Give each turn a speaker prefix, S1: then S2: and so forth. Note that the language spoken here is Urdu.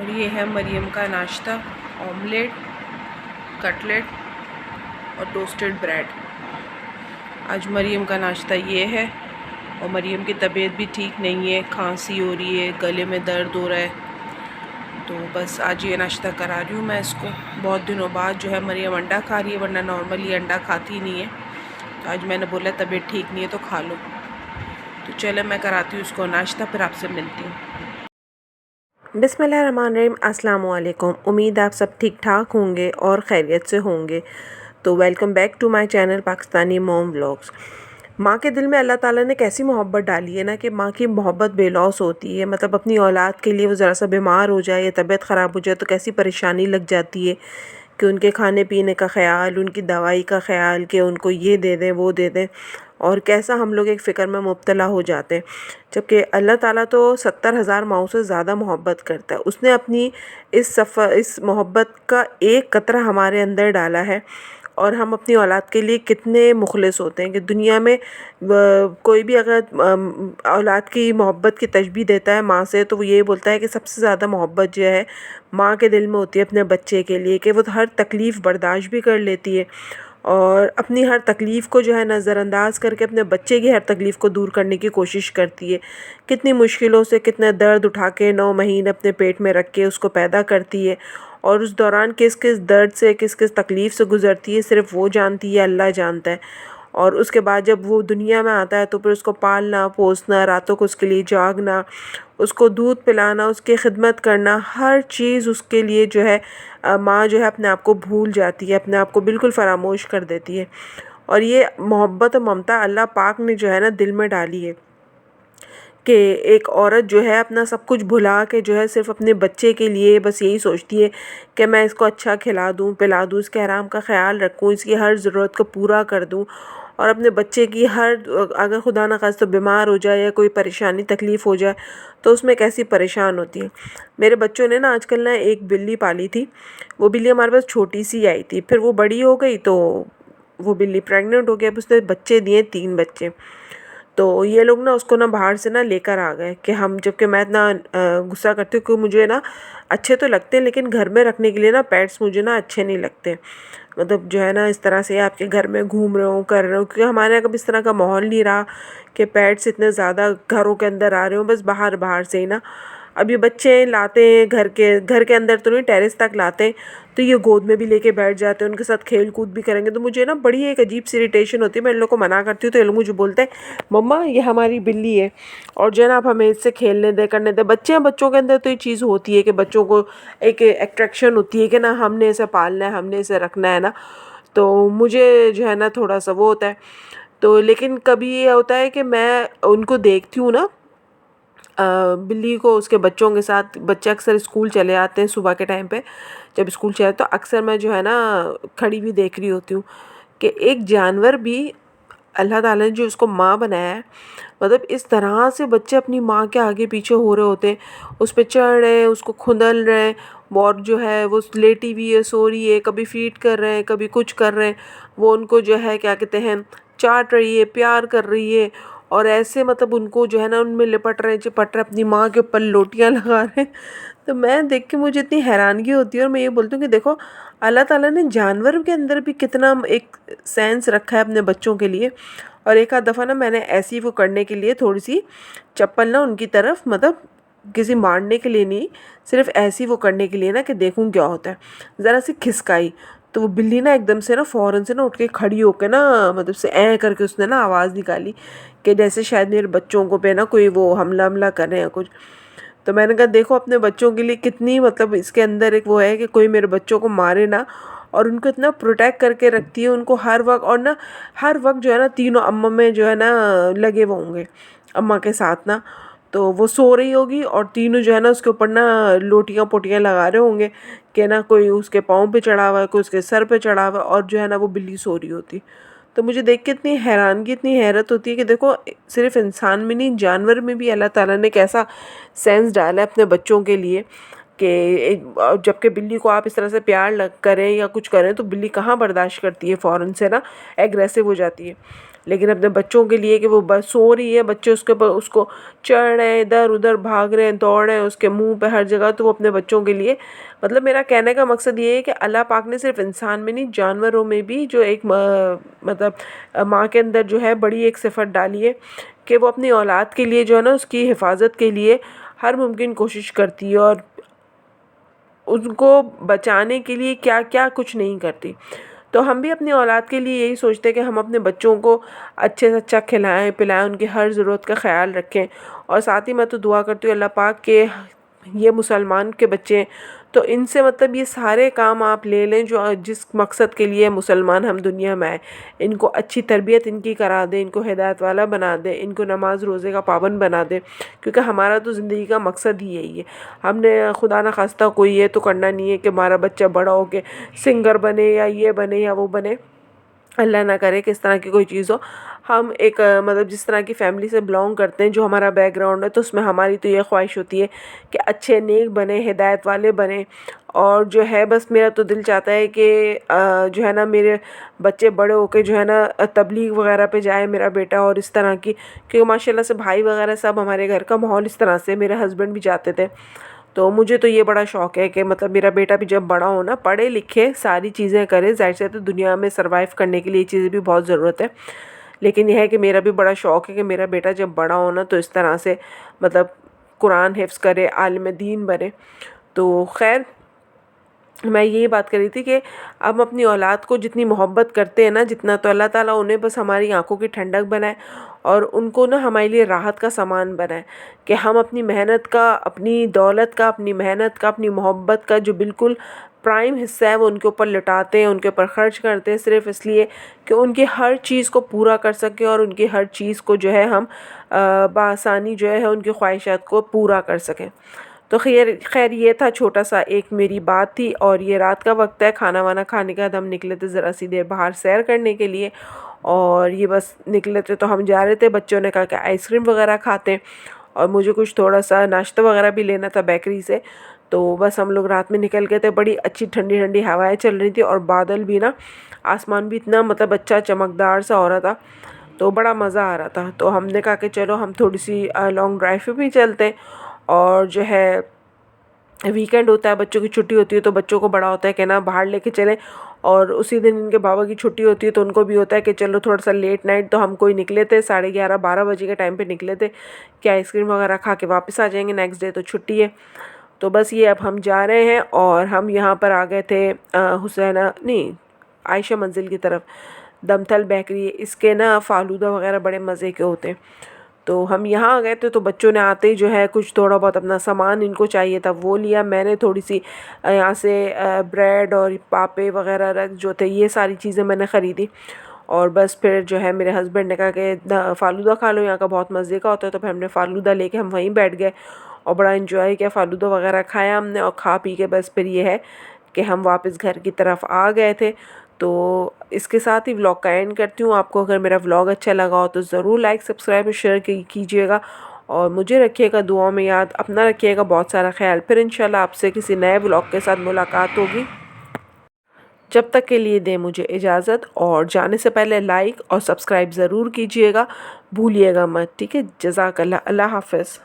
S1: اور یہ ہے مریم کا ناشتہ، آملیٹ، کٹلیٹ اور ٹوسٹڈ بریڈ۔ آج مریم کا ناشتہ یہ ہے، اور مریم کی طبیعت بھی ٹھیک نہیں ہے، کھانسی ہو رہی ہے، گلے میں درد ہو رہا ہے، تو بس آج یہ ناشتہ کرا رہی ہوں میں اس کو۔ بہت دنوں بعد جو ہے مریم انڈا کھا رہی ہے، ورنہ نارملی انڈا کھاتی نہیں ہے، تو آج میں نے بولا طبیعت ٹھیک نہیں ہے تو کھا لو۔ تو چلے میں کراتی ہوں اس کو ناشتہ، پھر آپ سے ملتی ہوں۔
S2: بسم اللہ الرحمن الرحیم۔ السلام علیکم۔ امید آپ سب ٹھیک ٹھاک ہوں گے اور خیریت سے ہوں گے۔ تو welcome back to my channel Pakistani mom vlogs. ماں کے دل میں اللہ تعالیٰ نے کیسی محبت ڈالی ہے نا، کہ ماں کی محبت بے لوث ہوتی ہے۔ مطلب اپنی اولاد کے لیے وہ ذرا سا بیمار ہو جائے یا طبیعت خراب ہو جائے تو کیسی پریشانی لگ جاتی ہے، کہ ان کے کھانے پینے کا خیال، ان کی دوائی کا خیال، کہ ان کو یہ دے دیں وہ دے دیں، اور کیسا ہم لوگ ایک فکر میں مبتلا ہو جاتے ہیں۔ جبکہ اللہ تعالیٰ تو 70,000 ماؤں سے زیادہ محبت کرتا ہے۔ اس نے اپنی اس محبت کا ایک قطرہ ہمارے اندر ڈالا ہے، اور ہم اپنی اولاد کے لیے کتنے مخلص ہوتے ہیں، کہ دنیا میں کوئی بھی اگر اولاد کی محبت کی تشبیہ دیتا ہے ماں سے، تو وہ یہ بولتا ہے کہ سب سے زیادہ محبت جو ہے ماں کے دل میں ہوتی ہے اپنے بچے کے لیے، کہ وہ ہر تکلیف برداشت بھی کر لیتی ہے، اور اپنی ہر تکلیف کو جو ہے نظر انداز کر کے اپنے بچے کی ہر تکلیف کو دور کرنے کی کوشش کرتی ہے۔ کتنی مشکلوں سے کتنے درد اٹھا کے 9 مہینے اپنے پیٹ میں رکھ کے اس کو پیدا کرتی ہے، اور اس دوران کس کس درد سے کس کس تکلیف سے گزرتی ہے صرف وہ جانتی ہے، اللہ جانتا ہے۔ اور اس کے بعد جب وہ دنیا میں آتا ہے تو پھر اس کو پالنا پوسنا، راتوں کو اس کے لیے جاگنا، اس کو دودھ پلانا، اس کی خدمت کرنا، ہر چیز اس کے لیے جو ہے ماں جو ہے اپنے آپ کو بھول جاتی ہے، اپنے آپ کو بالکل فراموش کر دیتی ہے۔ اور یہ محبت و ممتا اللہ پاک نے جو ہے نا دل میں ڈالی ہے، کہ ایک عورت جو ہے اپنا سب کچھ بھلا کے جو ہے صرف اپنے بچے کے لیے بس یہی سوچتی ہے کہ میں اس کو اچھا کھلا دوں پلا دوں، اس کے آرام کا خیال رکھوں، اس کی ہر ضرورت کو پورا کر دوں، اور اپنے بچے کی اگر خدا نخواستہ بیمار ہو جائے یا کوئی پریشانی تکلیف ہو جائے تو اس میں کیسی پریشان ہوتی ہے۔ میرے بچوں نے نا آج کل نا ایک بلی پالی تھی، وہ بلی ہمارے پاس چھوٹی سی آئی تھی، پھر وہ بڑی ہو گئی تو وہ بلی پریگننٹ ہو گیا، اب اس نے بچے دیے 3 بچے۔ تو یہ لوگ نا اس کو نا باہر سے نا لے کر آ گئے، کہ ہم جبکہ میں اتنا غصہ کرتی ہوں، کہ مجھے نا اچھے تو لگتے ہیں لیکن گھر میں رکھنے کے لیے نا پیٹس مجھے نا اچھے نہیں لگتے۔ مطلب جو ہے نا اس طرح سے آپ کے گھر میں گھوم رہے ہوں کر رہے ہوں، کیونکہ ہمارے یہاں کبھی اس طرح کا ماحول نہیں رہا کہ پیٹس اتنے زیادہ گھروں کے اندر آ رہے ہوں، بس باہر سے ہی نا۔ اب یہ بچے لاتے ہیں گھر کے اندر تو نہیں، ٹیرس تک لاتے ہیں، تو یہ گود میں بھی لے کے بیٹھ جاتے ہیں، ان کے ساتھ کھیل کود بھی کریں گے، تو مجھے نا بڑی ایک عجیب سی اریٹیشن ہوتی ہے۔ میں ان لوگ کو منع کرتی ہوں تو یہ لوگ مجھے بولتے ہیں مما یہ ہماری بلی ہے، اور جو ہے نا آپ ہمیں اس سے کھیلنے دیں کرنے دیں۔ بچوں کے اندر تو یہ چیز ہوتی ہے کہ بچوں کو ایک اٹریکشن ہوتی ہے کہ نا ہم نے اسے پالنا ہے، ہم نے اسے رکھنا ہے نا، تو مجھے جو ہے نا تھوڑا سا وہ ہوتا ہے۔ تو لیکن کبھی یہ ہوتا ہے کہ میں ان کو دیکھتی ہوں نا، بلی کو اس کے بچوں کے ساتھ، بچے اکثر اسکول چلے آتے ہیں صبح کے ٹائم پہ، جب اسکول چلے تو اکثر میں جو ہے نا کھڑی ہوئی دیکھ رہی ہوتی ہوں کہ ایک جانور بھی اللہ تعالیٰ نے جو اس کو ماں بنایا ہے، مطلب اس طرح سے بچے اپنی ماں کے آگے پیچھے ہو رہے ہوتے ہیں، اس پہ چڑھ رہے ہیں، اس کو کھندل رہے ہیں، اور جو ہے وہ لیٹی ہوئی ہے، سو رہی ہے، کبھی فیڈ کر رہے ہیں کبھی کچھ کر رہے ہیں، وہ ان کو جو ہے کیا کہتے ہیں چاٹ رہی ہے، پیار کر رہی ہے، اور ایسے مطلب ان کو جو ہے نا ان میں لپٹ رہے چپٹ رہے، اپنی ماں کے اوپر لوٹیاں لگا رہے ہیں۔ تو میں دیکھ کے مجھے اتنی حیرانگی ہوتی ہے، اور میں یہ بولتی ہوں کہ دیکھو اللہ تعالیٰ نے جانور کے اندر بھی کتنا ایک سینس رکھا ہے اپنے بچوں کے لیے۔ اور ایک آدھ دفعہ نا میں نے ایسی وہ کرنے کے لیے تھوڑی سی چپل نا ان کی طرف، مطلب کسی مارنے کے لیے نہیں، صرف ایسی وہ کرنے کے لیے نا کہ دیکھوں کیا ہوتا ہے، ذرا سی کھسکائی تو وہ بلی نا ایک دم سے نا فوراً سے نا اٹھ کے کھڑی ہو کے نا، مطلب سے کر کے اس نے نا آواز نکالی کہ جیسے شاید میرے بچوں کو پہ نا کوئی وہ حملہ کرے یا کچھ۔ تو میں نے کہا دیکھو اپنے بچوں کے لیے کتنی مطلب اس کے اندر ایک وہ ہے کہ کوئی میرے بچوں کو مارے نا، اور ان کو اتنا پروٹیکٹ کر کے رکھتی ہے ان کو ہر وقت، اور نا ہر وقت جو ہے نا تینوں اماں میں جو ہے نا لگے وہ ہوں گے اماں کے ساتھ نا، تو وہ سو رہی ہوگی اور تینوں جو ہے نا اس کے اوپر نا لوٹیاں پوٹیاں لگا رہے ہوں گے، کہ نا کوئی اس کے پاؤں پہ چڑھا ہوا ہے، کوئی اس کے سر پہ چڑھا ہوا ہے، اور جو ہے نا وہ بلی سو رہی ہوتی۔ تو مجھے دیکھ کے اتنی حیرانگی اتنی حیرت ہوتی ہے کہ دیکھو صرف انسان میں نہیں، جانور میں بھی اللہ تعالیٰ نے کیسا سینس ڈالا ہے اپنے بچوں کے لیے، کہ جب کہ بلی کو آپ اس طرح سے پیار کریں یا کچھ کریں تو بلی کہاں برداشت کرتی ہے، فوراً سے نا ایگریسو ہو جاتی ہے. لیکن اپنے بچوں کے لیے کہ وہ بس سو رہی ہے، بچے اس کے اوپر اس کو چڑھ رہے ہیں، ادھر ادھر بھاگ رہے ہیں، دوڑ رہے ہیں اس کے منہ پہ ہر جگہ، تو وہ اپنے بچوں کے لیے مطلب میرا کہنے کا مقصد یہ ہے کہ اللہ پاک نے صرف انسان میں نہیں، جانوروں میں بھی جو ایک مطلب ماں کے اندر جو ہے بڑی ایک صفت ڈالی ہے کہ وہ اپنی اولاد کے لیے جو ہے نا اس کی حفاظت کے لیے ہر ممکن کوشش کرتی ہے، اور ان کو بچانے کے لیے کیا کیا کچھ نہیں کرتی. تو ہم بھی اپنی اولاد کے لیے یہی سوچتے ہیں کہ ہم اپنے بچوں کو اچھے سے اچھا کھلائیں پلائیں، ان کی ہر ضرورت کا خیال رکھیں. اور ساتھ ہی میں تو دعا کرتی ہوں اللہ پاک کہ یہ مسلمان کے بچے ہیں تو ان سے مطلب یہ سارے کام آپ لے لیں جو جس مقصد کے لیے مسلمان ہم دنیا میں آئے. ان کو اچھی تربیت ان کی کرا دیں، ان کو ہدایت والا بنا دیں، ان کو نماز روزے کا پابند بنا دیں، کیونکہ ہمارا تو زندگی کا مقصد ہی یہی ہے. ہم نے خدا نخواستہ کوئی یہ تو کرنا نہیں ہے کہ ہمارا بچہ بڑا ہو کے سنگر بنے یا یہ بنے یا وہ بنے، اللہ نہ کرے کہ اس طرح کی کوئی چیز ہو. ہم ایک مطلب جس طرح کی فیملی سے بلانگ کرتے ہیں، جو ہمارا بیک گراؤنڈ ہے، تو اس میں ہماری تو یہ خواہش ہوتی ہے کہ اچھے نیک بنے، ہدایت والے بنے. اور جو ہے بس میرا تو دل چاہتا ہے کہ جو ہے نا میرے بچے بڑے ہو کے جو ہے نا تبلیغ وغیرہ پہ جائے میرا بیٹا، اور اس طرح کی، کیونکہ ماشاء اللہ سے بھائی وغیرہ سب ہمارے گھر کا ماحول اس طرح سے، میرے ہسبینڈ بھی جاتے تھے. تو مجھے تو یہ بڑا شوق ہے کہ مطلب میرا بیٹا بھی جب بڑا ہو نا، پڑھے لکھے ساری چیزیں کرے. ظاہر سے تو دنیا میں سروائیو کرنے کے لیے یہ چیزیں بھی بہت ضرورت ہے، لیکن یہ ہے کہ میرا بھی بڑا شوق ہے کہ میرا بیٹا جب بڑا ہو نا تو اس طرح سے مطلب قرآن حفظ کرے، عالم دین بنے. تو خیر میں یہی بات کر رہی تھی کہ ہم اپنی اولاد کو جتنی محبت کرتے ہیں نا، جتنا تو اللہ تعالیٰ انہیں بس ہماری آنکھوں کی ٹھنڈک بنائے اور ان کو نا ہمارے لیے راحت کا سامان بنائے، کہ ہم اپنی محنت کا، اپنی دولت کا، اپنی محنت کا، اپنی محبت کا جو بالکل پرائم حصہ ہے وہ ان کے اوپر لٹاتے ہیں، ان کے اوپر خرچ کرتے ہیں، صرف اس لیے کہ ان کی ہر چیز کو پورا کر سکیں اور ان کی ہر چیز کو جو ہے ہم بآسانی جو ہے ان کی خواہشات کو پورا کر سکیں. تو خیر یہ تھا چھوٹا سا ایک میری بات تھی. اور یہ رات کا وقت ہے، کھانا وانا کھانے کے بعد ہم نکلے تھے ذرا سی دیر باہر سیر کرنے کے لیے، اور یہ بس نکلے تھے تو ہم جا رہے تھے. بچوں نے کہا کہ آئس کریم وغیرہ کھاتے ہیں، اور مجھے کچھ تھوڑا سا ناشتہ وغیرہ بھی لینا تھا بیکری سے. تو بس ہم لوگ رات میں نکل گئے تھے. بڑی اچھی ٹھنڈی ٹھنڈی ہوائیں چل رہی تھی، اور بادل بھی نا، آسمان بھی اتنا مطلب اچھا چمکدار سا ہو رہا تھا، تو بڑا مزہ آ رہا تھا. تو ہم نے کہا کہ چلو ہم تھوڑی سی لانگ ڈرائیو پہ بھی چلتے ہیں. اور جو ہے ویکینڈ ہوتا ہے، بچوں کی چھٹی ہوتی ہے، تو بچوں کو بڑا ہوتا ہے کہ نا باہر لے کے چلیں. اور اسی دن ان کے بابا کی چھٹی ہوتی ہے تو ان کو بھی ہوتا ہے کہ چلو تھوڑا سا لیٹ نائٹ. تو ہم کوئی نکلے تھے 11:30 12 بجے کے ٹائم پہ نکلے تھے کہ آئس کریم وغیرہ کھا کے واپس آ جائیں گے، نیکسٹ ڈے تو چھٹی ہے. تو بس یہ اب ہم جا رہے ہیں، اور ہم یہاں پر آ گئے تھے حسینہ نہیں عائشہ منزل کی طرف. دمتل بیکری، اس کے نا فالودہ وغیرہ بڑے مزے کے ہوتے ہیں. تو ہم یہاں آ گئے تھے تو بچوں نے آتے ہی جو ہے کچھ تھوڑا بہت اپنا سامان ان کو چاہیے تھا وہ لیا. میں نے تھوڑی سی یہاں سے بریڈ اور پاپے وغیرہ جو تھے یہ ساری چیزیں میں نے خریدی. اور بس پھر جو ہے میرے ہسبینڈ نے کہا کہ فالودہ کھا لو، یہاں کا بہت مزے کا ہوتا ہے. تو پھر ہم نے فالودہ لے کے ہم وہیں بیٹھ گئے اور بڑا انجوائے کیا، فالودہ وغیرہ کھایا ہم نے، اور کھا پی کے بس پھر یہ ہے کہ ہم واپس گھر کی طرف آ گئے تھے. تو اس کے ساتھ ہی ولاگ کا اینڈ کرتی ہوں. آپ کو اگر میرا ولاگ اچھا لگا ہو تو ضرور لائک سبسکرائب اور شیئر کیجیے گا، اور مجھے رکھیے گا دعاؤں میں یاد. اپنا رکھیے گا بہت سارا خیال. پھر انشاءاللہ آپ سے کسی نئے ولاگ کے ساتھ ملاقات ہوگی. جب تک کے لیے دیں مجھے اجازت، اور جانے سے پہلے لائک اور سبسکرائب ضرور کیجیے گا، بھولیے گا مت. ٹھیک ہے، جزاک اللہ. اللہ حافظ.